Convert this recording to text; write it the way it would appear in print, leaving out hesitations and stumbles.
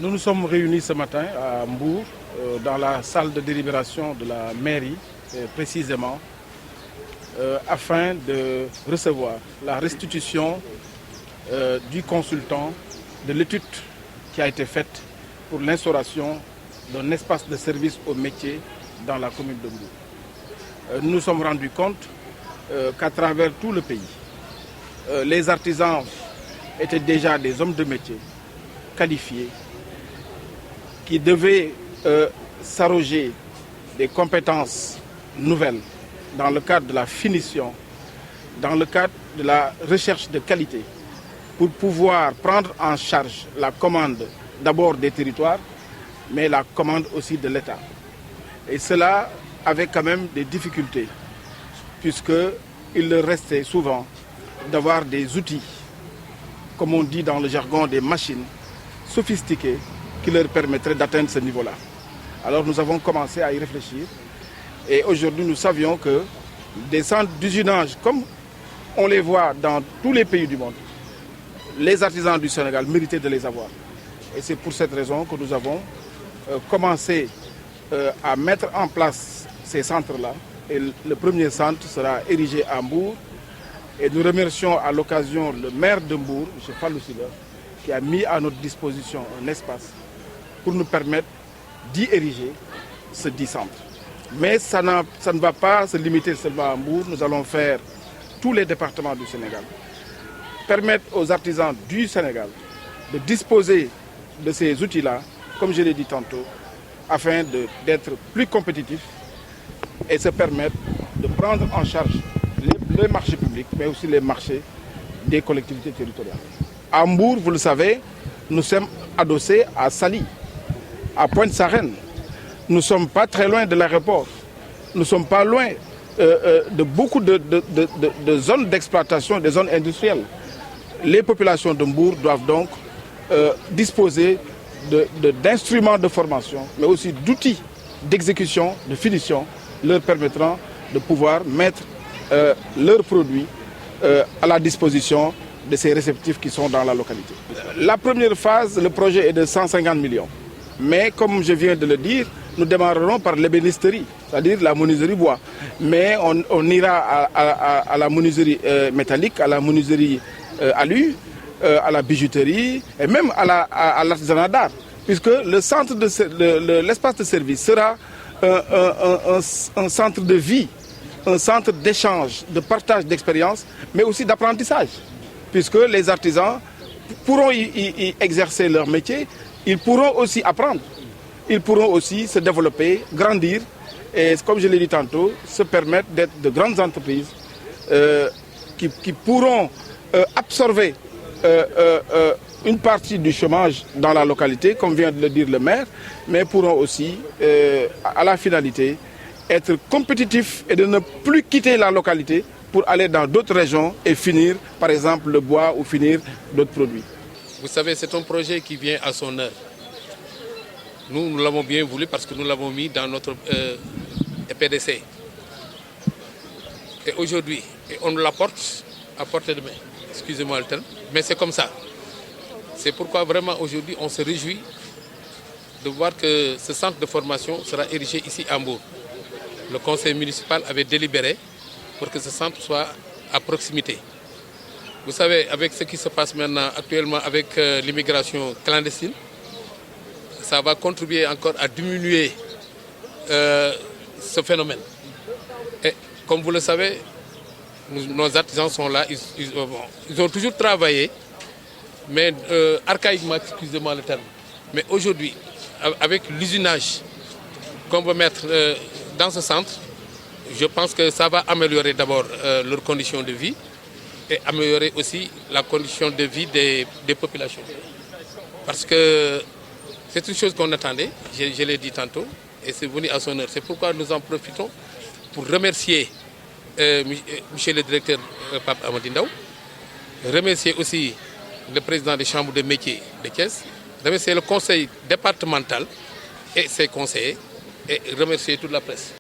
Nous nous sommes réunis ce matin à Mbour, dans la salle de délibération de la mairie, précisément, afin de recevoir la restitution du consultant de l'étude qui a été faite pour l'instauration d'un espace de service au métier dans la commune de Mbour. Nous nous sommes rendus compte qu'à travers tout le pays, les artisans étaient déjà des hommes de métier qualifiés qui devaient s'arroger des compétences nouvelles dans le cadre de la finition, dans le cadre de la recherche de qualité, pour pouvoir prendre en charge la commande d'abord des territoires, mais la commande aussi de l'État. Et cela avec quand même des difficultés, puisqu'il leur restait souvent d'avoir des outils, comme on dit dans le jargon, des machines sophistiquées qui leur permettraient d'atteindre ce niveau-là. Alors nous avons commencé à y réfléchir et aujourd'hui nous savions que des centres d'usinage, comme on les voit dans tous les pays du monde, les artisans du Sénégal méritaient de les avoir. Et c'est pour cette raison que nous avons commencé à mettre en place ces centres-là. Et le premier centre sera érigé à Mbour. Et nous remercions à l'occasion le maire de Mbour, M. Fallou Sylla, qui a mis à notre disposition un espace pour nous permettre d'y ériger ce 10 centres. Mais ça ne va pas se limiter seulement à Mbour. Nous allons faire tous les départements du Sénégal. Permettre aux artisans du Sénégal de disposer de ces outils-là, comme je l'ai dit tantôt, afin d'être plus compétitifs et se permettre de prendre en charge les marchés publics, mais aussi les marchés des collectivités territoriales. À Mbour, vous le savez, nous sommes adossés à Saly, à Pointe-Sarène. Nous ne sommes pas très loin de l'aéroport. Nous ne sommes pas loin de beaucoup de zones d'exploitation, des zones industrielles. Les populations de Mbour doivent donc disposer d'instruments de formation, mais aussi d'outils d'exécution, de finition, leur permettant de pouvoir mettre leurs produits à la disposition de ces réceptifs qui sont dans la localité. La première phase, le projet est de 150 millions. Mais comme je viens de le dire, nous démarrerons par l'ébénisterie, c'est-à-dire la menuiserie bois. Mais on ira à la menuiserie métallique, à la menuiserie alu, à la bijouterie et même à l'artisanat d'art. Puisque l'espace de service sera un centre de vie, un centre d'échange, de partage d'expériences, mais aussi d'apprentissage. Puisque les artisans pourront y exercer leur métier, ils pourront aussi apprendre, ils pourront aussi se développer, grandir et, comme je l'ai dit tantôt, se permettre d'être de grandes entreprises qui pourront absorber une partie du chômage dans la localité, comme vient de le dire le maire, mais pourront aussi, à la finalité, être compétitifs et de ne plus quitter la localité pour aller dans d'autres régions et finir, par exemple, le bois ou finir d'autres produits. Vous savez, c'est un projet qui vient à son heure. Nous l'avons bien voulu parce que nous l'avons mis dans notre EPDC. Et aujourd'hui, on nous l'apporte à portée de main. Excusez-moi le terme, mais c'est comme ça. C'est pourquoi vraiment aujourd'hui on se réjouit de voir que ce centre de formation sera érigé ici à Mbour. Le conseil municipal avait délibéré pour que ce centre soit à proximité. Vous savez, avec ce qui se passe maintenant actuellement avec l'immigration clandestine, ça va contribuer encore à diminuer ce phénomène. Et comme vous le savez, nos artisans sont là, ils ont toujours travaillé, mais archaïquement, excusez-moi le terme. Mais aujourd'hui, avec l'usinage qu'on va mettre dans ce centre, je pense que ça va améliorer d'abord leurs conditions de vie et améliorer aussi la condition de vie des populations. Parce que c'est une chose qu'on attendait, je l'ai dit tantôt, et c'est venu à son heure. C'est pourquoi nous en profitons pour remercier monsieur le directeur Pape Amady Ndaw, remercier aussi le président des chambres de métiers de Thiès, remercier le conseil départemental et ses conseillers, et remercier toute la presse.